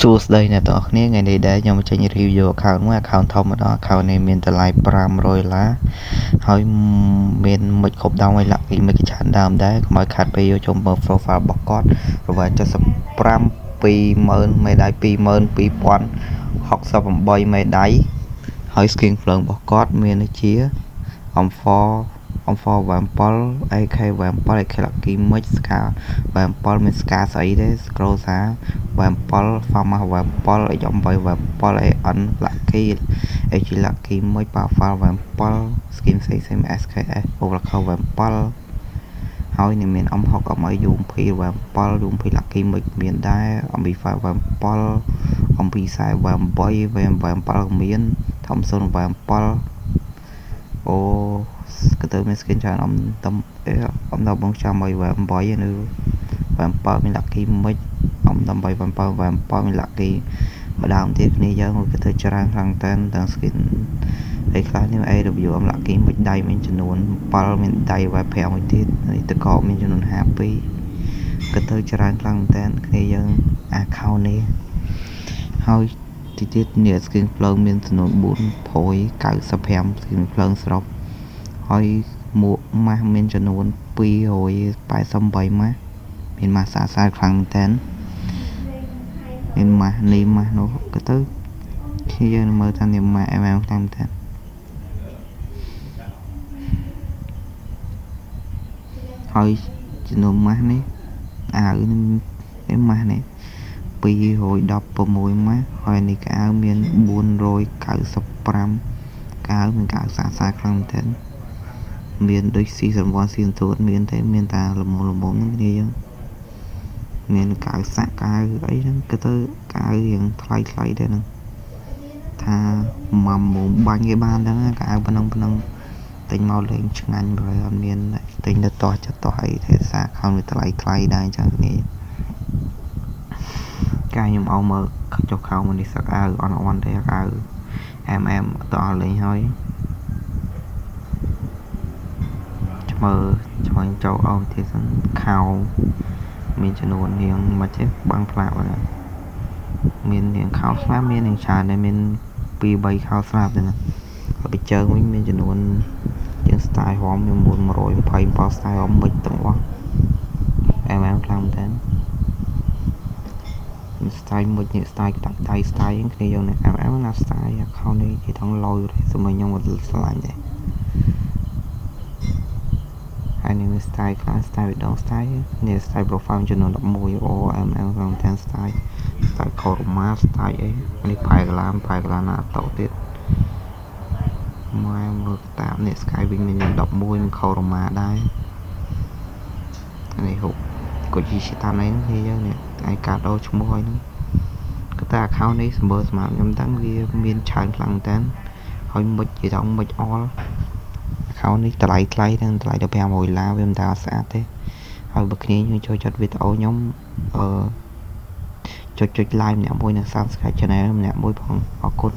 សួស្តីអ្នកទាំងអស់គ្នាថ្ងៃនេះដែរខ្ញុំចេញ review account មួយ account ធម្មតា account នេះមានតម្លៃ$500ហើយមានមិចគ្រប់ដើមឲ្យលាក់ពីមិចច្រើនដើមដែរកុំឲ្យខាត់ពេលយកចូលមើល profile របស់គាត់ប្រវត្តិ75 20000មេដៃ22068មេដៃហើយ skin ភ្លើងរបស់គាត់មានដូចជា M4 7 AK 7 AK Lucky មិច Ska 7មាន Ska ស្អីទេ Scroll សា7 Farma 7 X8 7 AN Lucky AG Lucky មិច Profile 7 Skin ផ្សេងSKS Overclock 7ហើយនេះមាន M6 MI UMP 7 UMP Lucky មិចមានដែរ MB5 7 MB40 8 VM 7មាន Thompson 7អូក៏ទៅមាន skin ច្រើនអំដល់បងចាំឲ្យ 8 នៅ 7មាន Lucky មិចអំដល់8 7មាន Lucky ម្ដងទៀតគ្នាយើងក៏ទៅច្រើនខ្លាំងតែនទាំង skin ហើយខ្លះនេះ AW Lucky មិចដៃមានចំនួន7មានដៃ 5មួយទៀតហើយតកមានចំនួន52ក៏ទៅច្រើនខ្លាំងតែនគ្នាយើង account នេះហើយទៀតនេះ skin ភ្លើងមានចំនួន4ព្រួយ95 skin ភ្លើងសរុបហើយមួកម៉ាស់មានចំនួន288ម៉ាស់មានម៉ាស់ស្អាតខ្លាំងមែនតើមានម៉ាស់នេះម៉ាស់នោះក៏ទៅគ្នាយើងមើលថានេះម៉ាស់ខ្លាំងមែនតើហើយចំនួនម៉ាស់នេះអាវនេះម៉ាស់នេះ216ម៉ាស់ហើយនេះកៅមាន495កៅមានកៅស្អាតខ្លាំងមែនតើមានដូច season 1 season 2មានតែមានតែល្មមហ្នឹងគ្នាយើងមានកៅសាក់កៅអីហ្នឹងក៏ទៅកៅយ៉ាងថ្លៃដែរហ្នឹងថាមកមុំបាញ់គេបានហ្នឹងកៅប៉ុណ្ណឹងទិញមកលេងឆ្ងាញ់បើអត់មានទិញទៅតោះចិត្តតោះអីទេសាខំវាថ្លៃដែរអញ្ចឹងគ្នាកាយខ្ញុំអោមើលចុះខោមកនេះសាក់អាវអន់ទេអាវ MM តោះលេងហើយមើលជួយចូលអោទៀតសិនខោមានចំនួននាងមកចេះបាំងផ្លាកហ្នឹងមាននាងខោស្លាប់មាននាងច្រើនដែរមាន 2-3 ខោស្លាប់ដែរណាហើយពីជើងវិញមានចំនួនជាង style ហមមាន120 ប៉ោ style ហមមិចទាំងអស់MM ខ្លាំងមែនតើ style មិចនេះ style ដាក់ដៃ style គ្នាយើងនេះ MM ណា style ខោនេះជាថងលយសម្រាប់ខ្ញុំអត់ឆ្លាញ់ដែរហើយនេះ style ខ្លះ style វីដេអូ style នេះ style profile ចំនួន11 OML ក្នុង ten style Coroma style អីនេះផែកឡាណាតោទៀតមកមើលតាមនេះ Sky វិញមាន11មាន Coroma ដែរនេះហូបកូជីស៊ីតាមនេះគេយើងនេះឯកាដូឈ្មោះហើយហ្នឹងក៏តែ account នេះសម្បូរសម្រាប់ខ្ញុំតាំងវាមានច្រើនខ្លាំងតែនហើយមិចជាថងមិចអល់account នេះតម្លៃថ្លៃទាំងតម្លៃ$15វាមិនថាស្អាតទេហើយបើគ្នាយើងចូលចិត្តវីដេអូខ្ញុំចុច like ម្នាក់មួយនិង subscribe channel ម្នាក់មួយផងអរគុណ